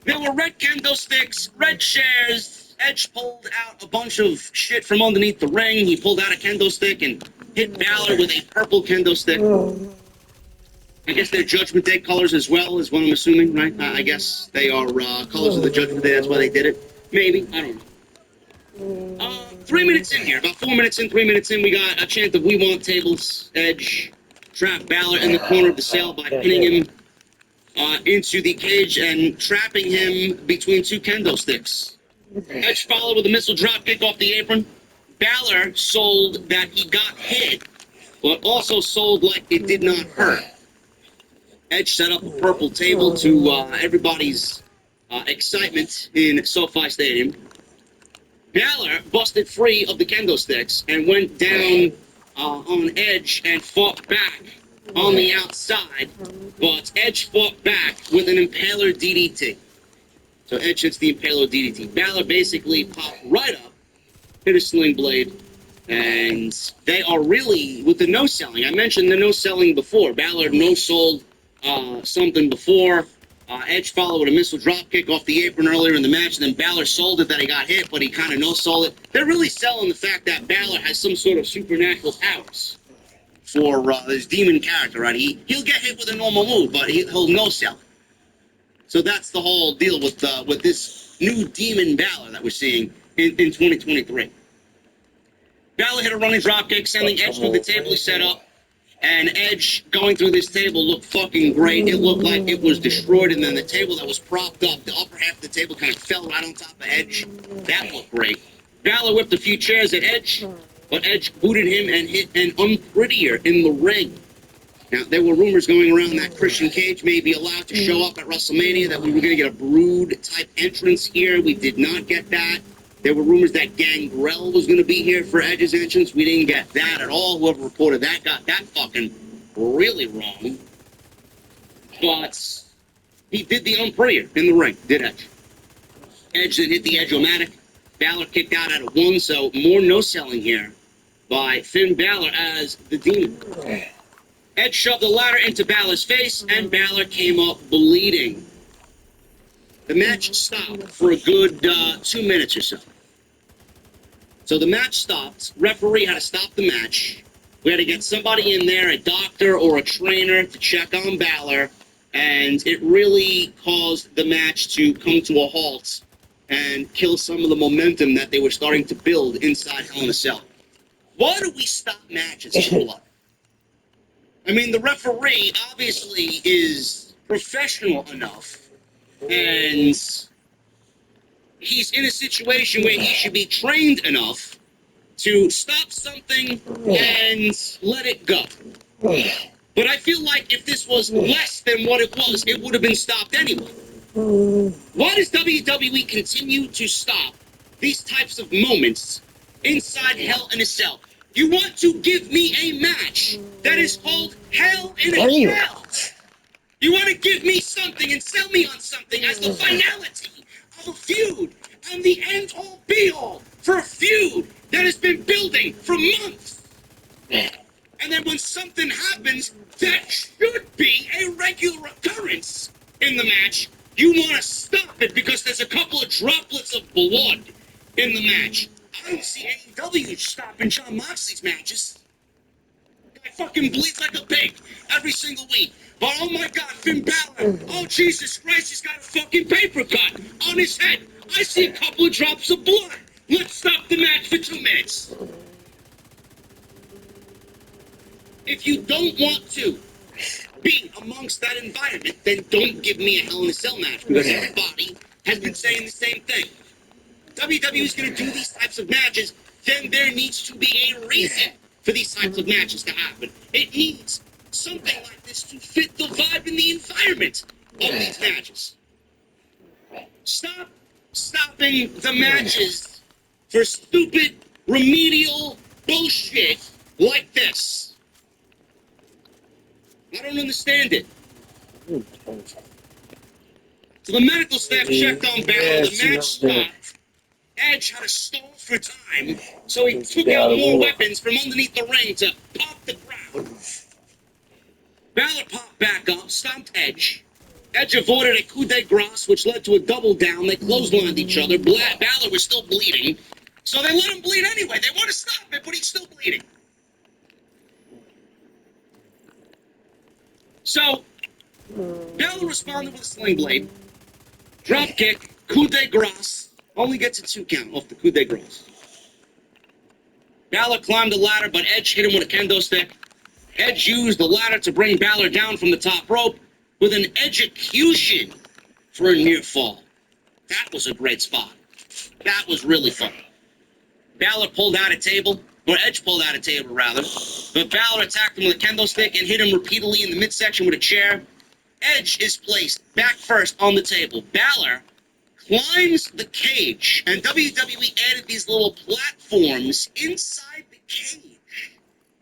there were red kendo sticks, red chairs. Edge pulled out a bunch of shit from underneath the ring. He pulled out a kendo stick and hit Balor with a purple kendo stick. I guess they're Judgment Day colors as well, is what I'm assuming, right? I guess they are colors of the Judgment Day. That's why they did it. Maybe. I don't know. 3 minutes in here, about 4 minutes in, 3 minutes in, we got a chant of "We Want Tables." Edge trapped Balor in the corner of the cell by pinning him into the cage and trapping him between two kendo sticks. Edge followed with a missile drop kick off the apron. Balor sold that he got hit, but also sold like it did not hurt. Edge set up a purple table to everybody's excitement in SoFi Stadium. Balor busted free of the kendo sticks and went down on Edge and fought back on the outside, but Edge fought back with an Impaler DDT. So Edge hits the Impaler DDT. Balor basically popped right up, hit a sling blade, and they are really, with the no-selling, I mentioned the no-selling before. Balor no-sold something before. Edge followed with a missile drop kick off the apron earlier in the match, and then Balor sold it that he got hit, but he kind of no-sold it. They're really selling the fact that Balor has some sort of supernatural powers for this demon character, right? He'll get hit with a normal move, but he'll no-sell it. So that's the whole deal with this new demon Balor that we're seeing in 2023. Balor hit a running drop kick, sending Edge through the table he set up. And Edge going through this table looked fucking great. It looked like it was destroyed, and then the table that was propped up, the upper half of the table kind of fell right on top of Edge. That looked great. Balor whipped a few chairs at Edge, but Edge booted him and hit an unprettier in the ring. Now, there were rumors going around that Christian Cage may be allowed to show up at WrestleMania, that we were going to get a Brood-type entrance here. We did not get that. There were rumors that Gangrel was going to be here for Edge's entrance. We didn't get that at all. Whoever reported that got that fucking really wrong. But he did the unprettier in the ring, did Edge. Edge then hit the Edge-O-Matic. Balor kicked out at a 1, so more no-selling here by Finn Balor as the Demon. Edge shoved the ladder into Balor's face, and Balor came up bleeding. The match stopped for a good 2 minutes or so. So the match stopped. Referee had to stop the match. We had to get somebody in there, a doctor or a trainer, to check on Balor. And it really caused the match to come to a halt and kill some of the momentum that they were starting to build inside Hell in a Cell. Why do we stop matches for blood? I mean, the referee obviously is professional enough And he's in a situation where he should be trained enough to stop something and let it go. But I feel like if this was less than what it was, it would have been stopped anyway. Why does WWE continue to stop these types of moments inside Hell in a Cell? You want to give me a match that is called Hell in a Cell. You want to give me something and sell me on something as the finality of a feud and the end-all be-all for a feud that has been building for months. And then when something happens that should be a regular occurrence in the match, you want to stop it because there's a couple of droplets of blood in the match. I don't see AEW stopping Jon Moxley's matches. Guy fucking bleeds like a pig every single week. But oh my God, Finn Balor, oh Jesus Christ, he's got a fucking paper cut on his head. I see a couple of drops of blood. Let's stop the match for 2 minutes. If you don't want to be amongst that environment, then don't give me a Hell in a Cell match, because everybody has been saying the same thing. WWE is going to do these types of matches, then there needs to be a reason for these types of matches to happen. It needs something like this to fit the vibe and the environment of these matches. Stop stopping the matches for stupid, remedial bullshit like this. I don't understand it. So the medical staff checked on Balor. The match stopped. Edge had to stall for time, so he took out more weapons from underneath the ring to pop the crowd. Balor popped back up, stomped Edge. Edge avoided a coup de grace, which led to a double down. They clotheslined each other. Balor was still bleeding, so they let him bleed anyway. They want to stop it, but he's still bleeding. So, Balor responded with a sling blade, drop kick, coup de grace, only gets a 2 count off the coup de grace. Balor climbed the ladder, but Edge hit him with a kendo stick. Edge used the ladder to bring Balor down from the top rope with an execution for a near fall. That was a great spot. That was really fun. Balor pulled out a table, or Edge pulled out a table, rather. But Balor attacked him with a kendo stick and hit him repeatedly in the midsection with a chair. Edge is placed back first on the table. Balor climbs the cage, and WWE added these little platforms inside the cage.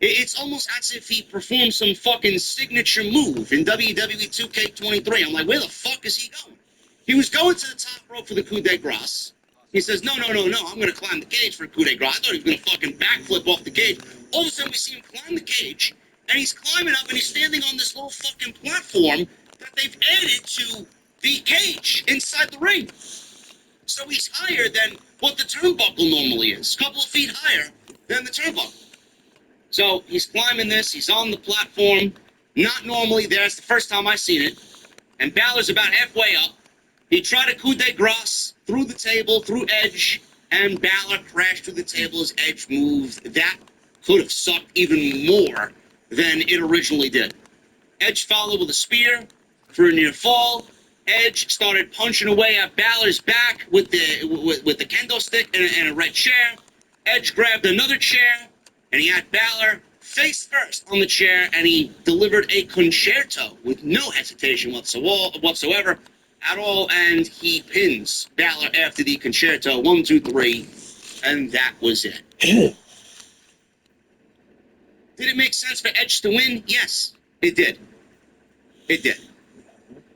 It's almost as if he performed some fucking signature move in WWE 2K23. I'm like, where the fuck is he going? He was going to the top rope for the coup de grace. He says, no, I'm going to climb the cage for a coup de grace. I thought he was going to fucking backflip off the cage. All of a sudden, we see him climb the cage, and he's climbing up, and he's standing on this little fucking platform that they've added to the cage inside the ring. So he's higher than what the turnbuckle normally is. A couple of feet higher than the turnbuckle. So he's climbing this. He's on the platform. Not normally there. It's the first time I've seen it. And Balor's about halfway up. He tried a coup de grace through the table, through Edge, and Balor crashed through the table as Edge moved. That could have sucked even more than it originally did. Edge followed with a spear for a near fall. Edge started punching away at Balor's back with the kendo stick and a red chair. Edge grabbed another chair, and he had Balor face first on the chair, and he delivered a concerto with no hesitation whatsoever at all, and he pins Balor after the concerto, 1, 2, 3, and that was it. Did it make sense for Edge to win? Yes, it did. It did.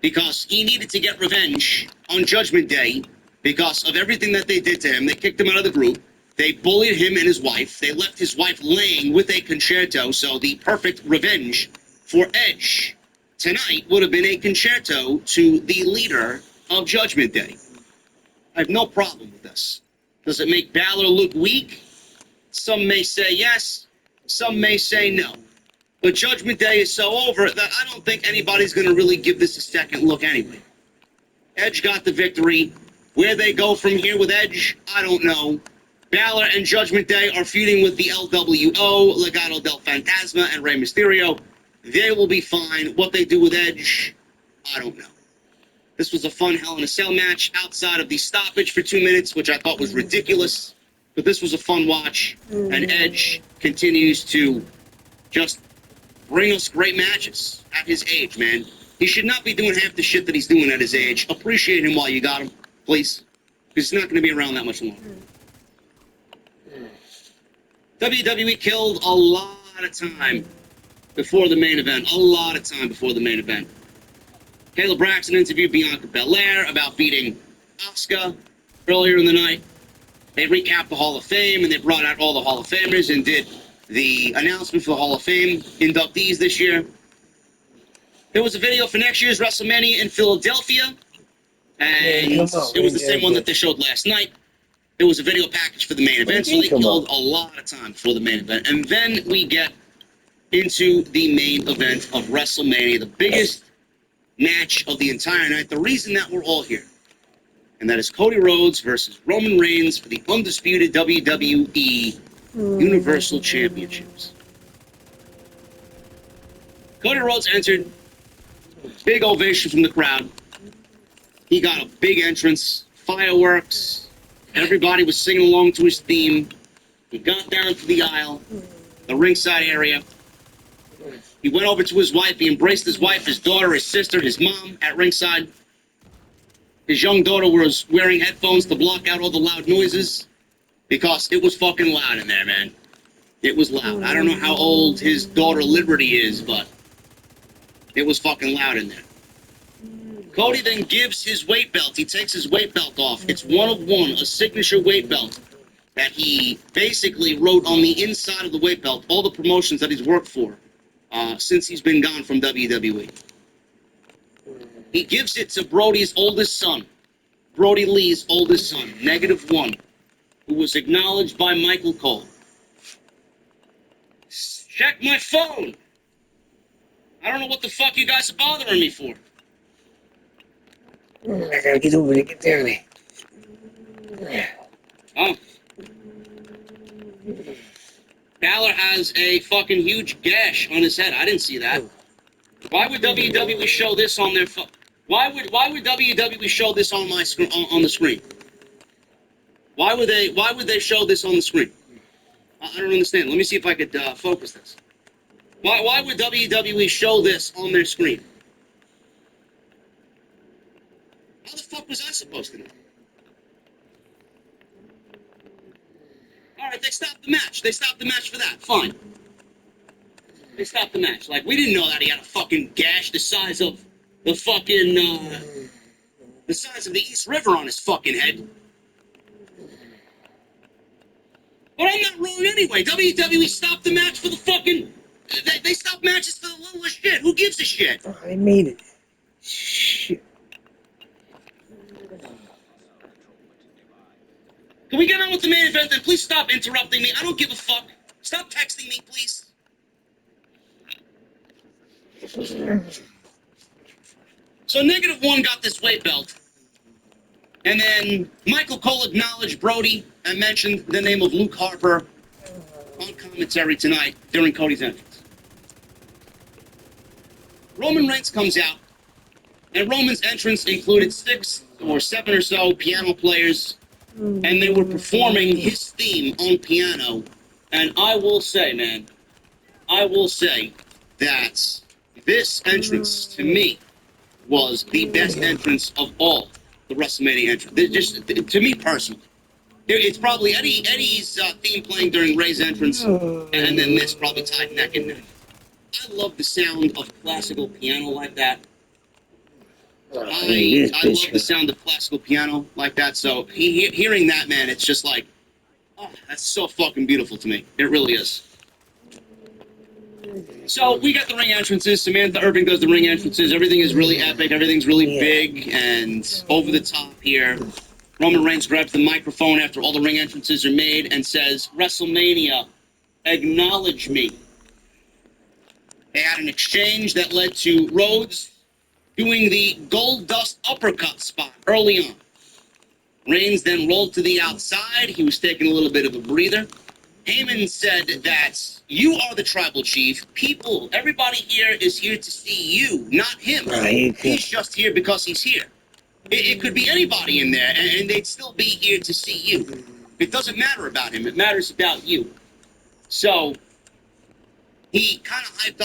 Because he needed to get revenge on Judgment Day because of everything that they did to him. They kicked him out of the group. They bullied him and his wife. They left his wife laying with a concerto, so the perfect revenge for Edge tonight would have been a concerto to the leader of Judgment Day. I have no problem with this. Does it make Balor look weak? Some may say yes. Some may say no. But Judgment Day is so over that I don't think anybody's going to really give this a second look anyway. Edge got the victory. Where they go from here with Edge, I don't know. Balor and Judgment Day are feuding with the LWO, Legado del Fantasma, and Rey Mysterio. They will be fine. What they do with Edge, I don't know. This was a fun Hell in a Cell match outside of the stoppage for 2 minutes, which I thought was ridiculous. But this was a fun watch, and Edge continues to just bring us great matches at his age, man. He should not be doing half the shit that he's doing at his age. Appreciate him while you got him, please. Because he's not going to be around that much longer. WWE killed a lot of time before the main event. A lot of time before the main event. Kayla Braxton interviewed Bianca Belair about beating Asuka earlier in the night. They recapped the Hall of Fame, and they brought out all the Hall of Famers and did the announcement for the Hall of Fame inductees this year. There was a video for next year's WrestleMania in Philadelphia, and it was the same one that they showed last night. It was a video package for the main event, so they killed a lot of time before the main event. And then we get into the main event of WrestleMania, the biggest match of the entire night, the reason that we're all here. And that is Cody Rhodes versus Roman Reigns for the undisputed WWE Universal Championships. Cody Rhodes entered, big ovation from the crowd. He got a big entrance, fireworks, everybody was singing along to his theme. He got down to the aisle, the ringside area. He went over to his wife, he embraced his wife, his daughter, his sister, his mom at ringside. His young daughter was wearing headphones to block out all the loud noises because it was fucking loud in there, man. It was loud. I don't know how old his daughter Liberty is, but it was fucking loud in there. Cody then gives his weight belt. He takes his weight belt off. It's one of one, a signature weight belt that he basically wrote on the inside of the weight belt all the promotions that he's worked for since he's been gone from WWE. He gives it to Brody's oldest son, Brody Lee's oldest son, -1, who was acknowledged by Michael Cole. Check my phone. I don't know what the fuck you guys are bothering me for. I gotta get over there, get there. Oh. Balor has a fucking huge gash on his head. I didn't see that. Why would WWE show this on their phone? Why would WWE show this on my on the screen? Why would they show this on the screen? I don't understand. Let me see if I could focus this. Why would WWE show this on their screen? How the fuck was I supposed to know? All right, they stopped the match. They stopped the match for that. Fine. They stopped the match. Like, we didn't know that he had a fucking gash the size of the fucking, the size of the East River on his fucking head. But I'm not wrong anyway. WWE stopped the match for the fucking... They stopped matches for the littlest shit. Who gives a shit? Oh, I made it. Shit. Can we get on with the main event then? Please stop interrupting me. I don't give a fuck. Stop texting me, please. So -1 got this weight belt. And then Michael Cole acknowledged Brody and mentioned the name of Luke Harper on commentary tonight during Cody's entrance. Roman Reigns comes out, and Roman's entrance included 6 or 7 or so piano players, and they were performing his theme on piano. And I will say, man, I will say that this entrance, to me, was the best entrance of all the WrestleMania entrance. Just to me personally. It's probably Eddie's theme playing during Ray's entrance, and then this probably tied neck and neck. I love the sound of classical piano like that. I love the sound of classical piano like that. So hearing that, man, it's just like, oh, that's so fucking beautiful to me. It really is. So we got the ring entrances. Samantha Irving does the ring entrances. Everything is really epic. Everything's really big and over the top here. Roman Reigns grabs the microphone after all the ring entrances are made and says, WrestleMania, acknowledge me. They had an exchange that led to Rhodes doing the gold dust uppercut spot early on. Reigns then rolled to the outside. He was taking a little bit of a breather. Heyman said that you are the tribal chief. People, everybody here is here to see you, not him. He's just here because he's here. It could be anybody in there, and they'd still be here to see you. It doesn't matter about him. It matters about you. So he kind of hyped